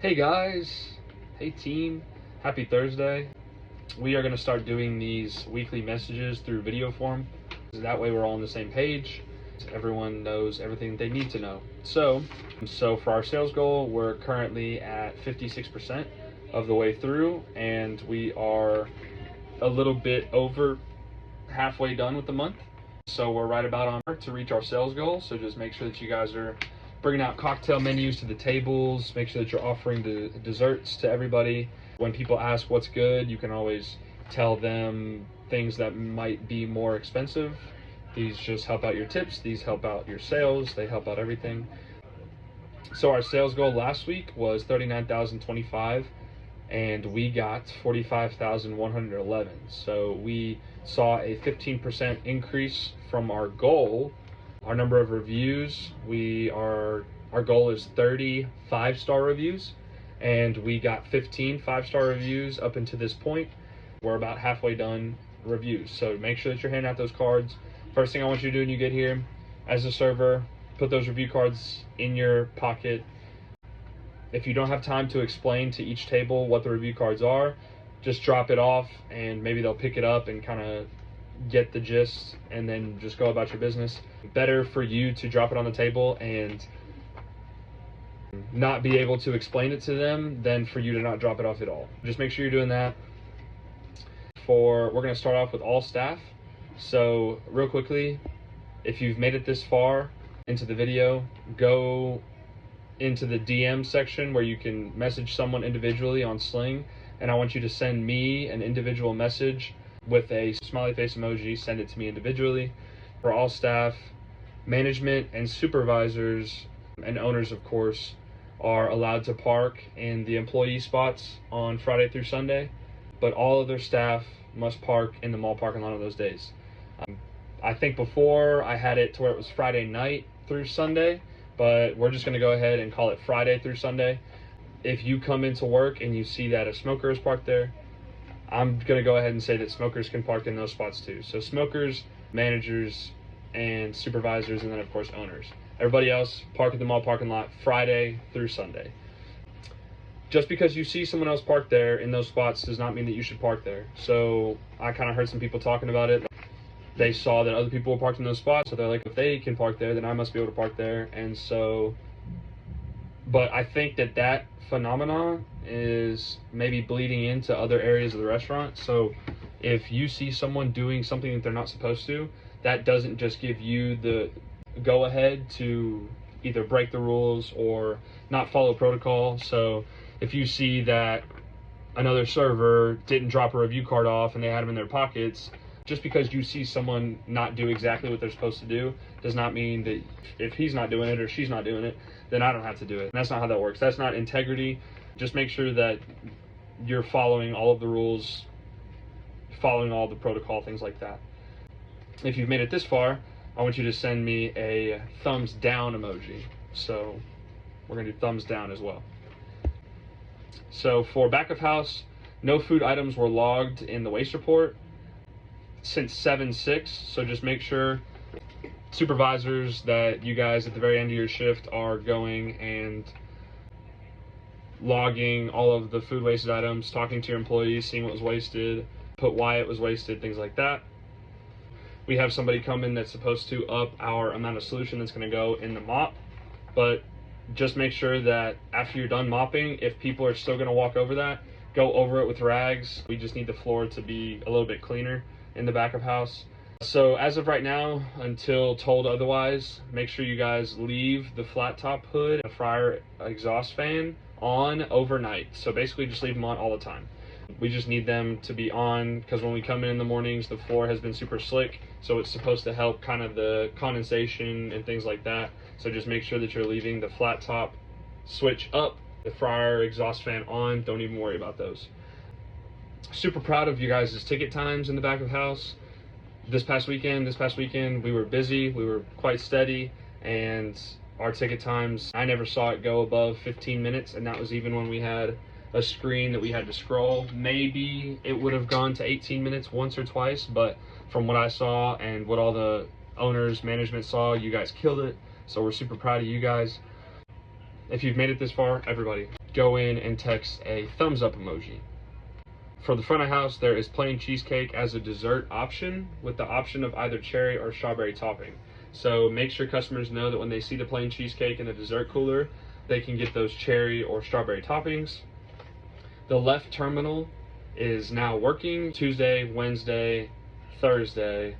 Hey guys, hey team, happy Thursday. We are going to start doing these weekly messages through video form. That way we're all on the same page. Everyone knows everything they need to know. So for our sales goal, we're currently at 56% of the way through, and we are a little bit over halfway done with the month. So we're right about on to reach our sales goal. So just make sure that you guys are bringing out cocktail menus to the tables. Make sure that you're offering the desserts to everybody. When people ask what's good, you can always tell them things that might be more expensive. These just help out your tips. These help out your sales. They help out everything. So our sales goal last week was 39,025. And we got 45,111. So we saw a 15% increase from our goal. Our number of reviews, our goal is 30 5-star reviews, and we got 15 5-star reviews up until this point. We're about halfway done reviews. So make sure that you're handing out those cards. First thing I want you to do when you get here, as a server, put those review cards in your pocket. If you don't have time to explain to each table what the review cards are, just drop it off and maybe they'll pick it up and kind of get the gist and then just go about your business. Better for you to drop it on the table and not be able to explain it to them than for you to not drop it off at all. Just make sure you're doing that. We're going to start off with all staff. So real quickly, if you've made it this far into the video, go into the DM section where you can message someone individually on Sling, and I want you to send me an individual message with a smiley face emoji. Send it to me individually. For all staff, management and supervisors and owners, of course, are allowed to park in the employee spots on Friday through Sunday, but all other staff must park in the mall parking lot on those days. I think before I had it to where it was Friday night through Sunday, but we're just going to go ahead and call it Friday through Sunday. If you come into work and you see that a smoker is parked there, I'm going to go ahead and say that smokers can park in those spots too. So smokers, managers, and supervisors, and then of course owners. Everybody else, park at the mall parking lot Friday through Sunday. Just because you see someone else parked there in those spots does not mean that you should park there. So I kind of heard some people talking about it. They saw that other people were parked in those spots, so they're like, if they can park there, then I must be able to park there. And so, but I think that phenomenon is maybe bleeding into other areas of the restaurant. So if you see someone doing something that they're not supposed to, that doesn't just give you the go ahead to either break the rules or not follow protocol. So if you see that another server didn't drop a review card off and they had them in their pockets, just because you see someone not do exactly what they're supposed to do does not mean that if he's not doing it or she's not doing it, then I don't have to do it. And that's not how that works. That's not integrity. Just make sure that you're following all of the rules, following all the protocol, things like that. If you've made it this far, I want you to send me a thumbs down emoji. So we're going to do thumbs down as well. So for back of house, no food items were logged in the waste report since 7/6, so just make sure, supervisors, that you guys at the very end of your shift are going and logging all of the food wasted items, talking to your employees, seeing what was wasted, put why it was wasted, things like that. We have somebody come in that's supposed to up our amount of solution that's going to go in the mop, but just make sure that after you're done mopping, if people are still going to walk over that, go over it with rags. We just need the floor to be a little bit cleaner in the back of house. So as of right now, until told otherwise, make sure you guys leave the flat top hood and fryer exhaust fan on overnight. So basically just leave them on all the time. We just need them to be on because when we come in the mornings, the floor has been super slick, so it's supposed to help kind of the condensation and things like that. So just make sure that you're leaving the flat top switch up, the fryer exhaust fan on. Don't even worry about those. Super proud of you guys' ticket times in the back of house. This past weekend we were busy, we were quite steady, and our ticket times, I never saw it go above 15 minutes, and that was even when we had a screen that we had to scroll. Maybe it would have gone to 18 minutes once or twice, but from what I saw and what all the owners, management saw, you guys killed it. So we're super proud of you guys. If you've made it this far, everybody, go in and text a thumbs up emoji. For the front of house, there is plain cheesecake as a dessert option with the option of either cherry or strawberry topping. So make sure customers know that when they see the plain cheesecake in the dessert cooler, they can get those cherry or strawberry toppings. The left terminal is now working Tuesday, Wednesday, Thursday,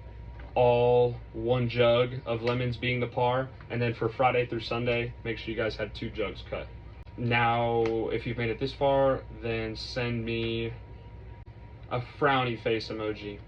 all 1 jug of lemons being the par, and then for Friday through Sunday, make sure you guys have 2 jugs cut. Now, if you've made it this far, then send me a frowny face emoji.